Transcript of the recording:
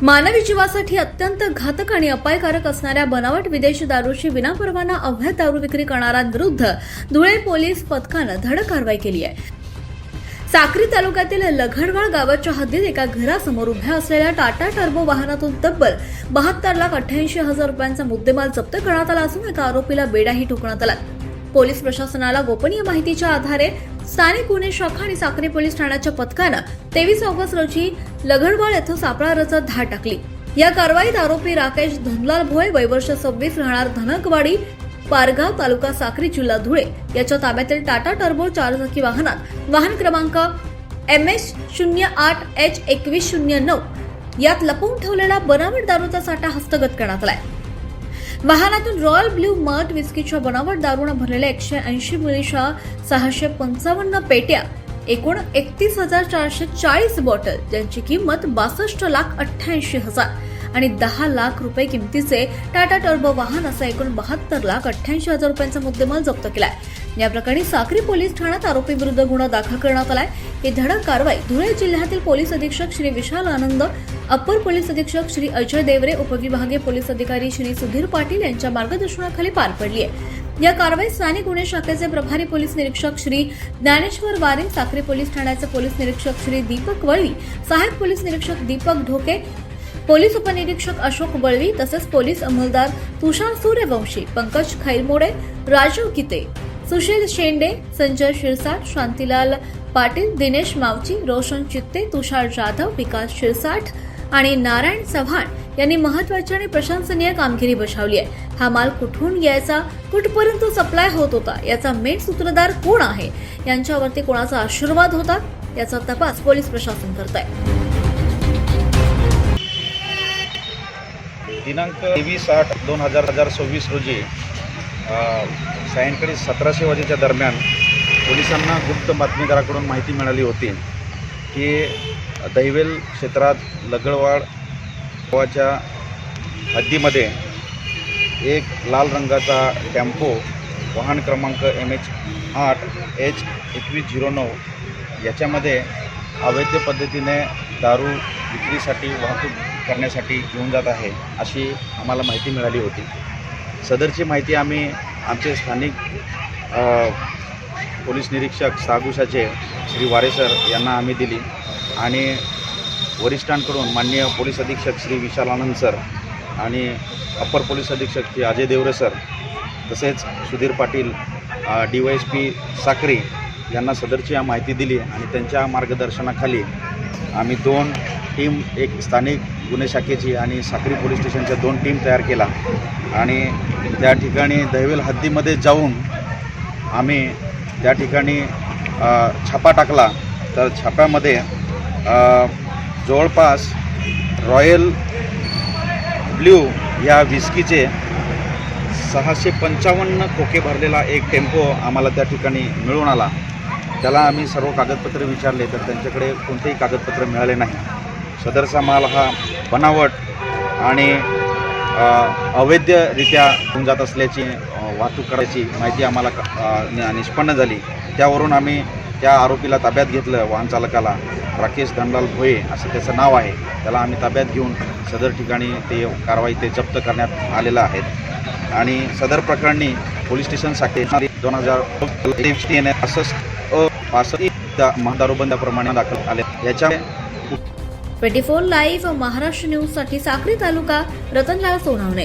मानवी जीवासाठी अत्यंत घातक आणि अपायकारक असणाऱ्या बनावट विदेशी दारूची विनापरवाना अवैध दारू विक्री करणाऱ्यांविरुद्ध धुळे पोलीस पथकानं धडक कारवाई केली आहे। साक्री तालुक्यातील लघडवाळ गावाच्या हद्दीत एका घरासमोर उभ्या असलेल्या टाटा टर्बो वाहनातून तब्बल 72,88,000 रुपयांचा मुद्देमाल जप्त करण्यात आला असून एका आरोपीला बेडाही ठोकण्यात आला। पोलीस प्रशासनाला गोपनीय माहितीच्या आधारे स्थानिक गुन्हे शाखा आणि साक्री पोलीस ठाण्याच्या पथकानं 23 ऑगस्ट रोजी लघडवाळ येथे सापळा रचत धाड टाकली। या कारवाईत आरोपी राकेश धनलाल भोये वय वर्ष 26 राहणार धनकवाडी पारगाव तालुका साक्री जिल्हा धुळे याच्या ताब्यातील टाटा टर्बो 4 चाकी वाहनात वाहन क्रमांक MS08H2109 यात लपवून ठेवलेला बनावट दारूचा साठा हस्तगत करण्यात आलाय। वाहनातून रॉयल ब्ल्यू मल्ट विस्कीच्या बनावट दारूने भरलेल्या 180 मिलीच्या 655 पेट्या, एकूण 31,440 बॉटल ज्यांची किंमत 62,88,000 आणि 10 लाख रुपये किमतीचे टाटा टर्बो वाहन असा एकूण 72,88,000 रुपयांचा मुद्देमाल जप्त केलाय। या प्रकरणी साक्री पोलीस ठाण्यात आरोपी विरुद्ध गुन्हा दाखल करण्यात आलाय। ही धडक कारवाई धुळे जिल्ह्यातील पोलीस अधीक्षक श्री विशाल आनंद, अप्पर पोलीस अधीक्षक श्री अजय देवरे, उपविभागीय पोलीस अधिकारी श्री सुधीर पाटील यांच्या मार्गदर्शनाखाली पार पडली आहे। या कारवाईत स्थानिक गुन्हे शाखेचे प्रभारी पोलीस निरीक्षक श्री ज्ञानेश्वर वारे, साक्री पोलीस ठाण्याचे पोलीस निरीक्षक श्री दीपक वळवी, सहाय्यक पोलीस निरीक्षक दीपक ढोके, पोलीस उपनिरीक्षक अशोक बळवी तसेच पोलीस अंमलदार तुषार सूर्यवंशी, पंकज खैरमोडे, राजीव गीते, सुशील शेंडे, संजय शिरसाट, शांतीलाल पाटील, दिनेश मावची, रोशन चित्ते, तुषार जाधव, विकास शिरसाट आणि नारायण चव्हाण यांनी महत्त्वाची आणि प्रशंसनीय कामगिरी बजावली आहे। हा माल कुठून यायचा, कुठपर्यंत सप्लाय होत होता, याचा मेन सूत्रधार कोण आहे, यांच्यावरती कोणाचा आशीर्वाद होता याचा तपास पोलीस प्रशासन करत आहे। दिनांक 23/8/2026 रोजी सायंकाळी 17:00 वाजेच्या दरम्यान पोलिसांना गुप्त बातमीदाराकडून माहिती मिळाली होती की दहिवेल क्षेत्रात लघडवाळ गावाच्या हद्दीमध्ये एक लाल रंगाचा टेम्पो वाहन क्रमांक MH08H2109 याच्यामध्ये अवैध पद्धतीने दारू विक्रीसाठी वाहतूक करण्यासाठी घेऊन जात आहे अशी आम्हाला माहिती मिळाली होती। सदरची माहिती आम्ही आमचे स्थानिक पोलीस निरीक्षक सागुशाचे श्री वारे सर यांना आम्ही दिली आणि वरिष्ठांकडून माननीय पोलीस अधीक्षक श्री विशाल आनंद सर आणि अप्पर पोलीस अधीक्षक श्री अजय देवरे सर तसेच सुधीर पाटील DYSP साक्री यांना सदरची माहिती दिली आणि त्यांच्या मार्गदर्शनाखाली आम्ही 2 टीम, एक स्थानिक गुन्हे शाखेची आणि साक्री पोलीस स्टेशनच्या 2 टीम तयार केला आणि त्या ठिकाणी दहिवेल हद्दीमध्ये जाऊन आम्ही त्या ठिकाणी छापा टाकला। तर छाप्यामध्ये जवळपास रॉयल ब्ल्यू या विस्कीचे 655 खोके भरलेला एक टेम्पो आम्हाला त्या ठिकाणी मिळून आला। त्याला आम्ही सर्व कागदपत्रे विचारले तर त्यांच्याकडे कोणतेही कागदपत्र मिळाले नाही। सदरचा माल हा बनावट आणि अवैधरित्या घेऊन जात असल्याची वाहतूक करायची माहिती आम्हाला निष्पन्न झाली। त्यावरून आम्ही त्या आरोपीला ताब्यात घेतलं। वाहन चालकाला राकेश धनलाल भोये असं त्याचं नाव आहे। त्याला आम्ही ताब्यात घेऊन सदर ठिकाणी ते कारवाई जप्त करण्यात आलेलं आहे आणि सदर प्रकरणी पोलीस स्टेशन शाखे 2065 दारूबंदाप्रमाणे दाखल आले। याच्या 24 लाईव्ह महाराष्ट्र न्यूज साठी साक्री तालुका रतनलाल सोनावणे।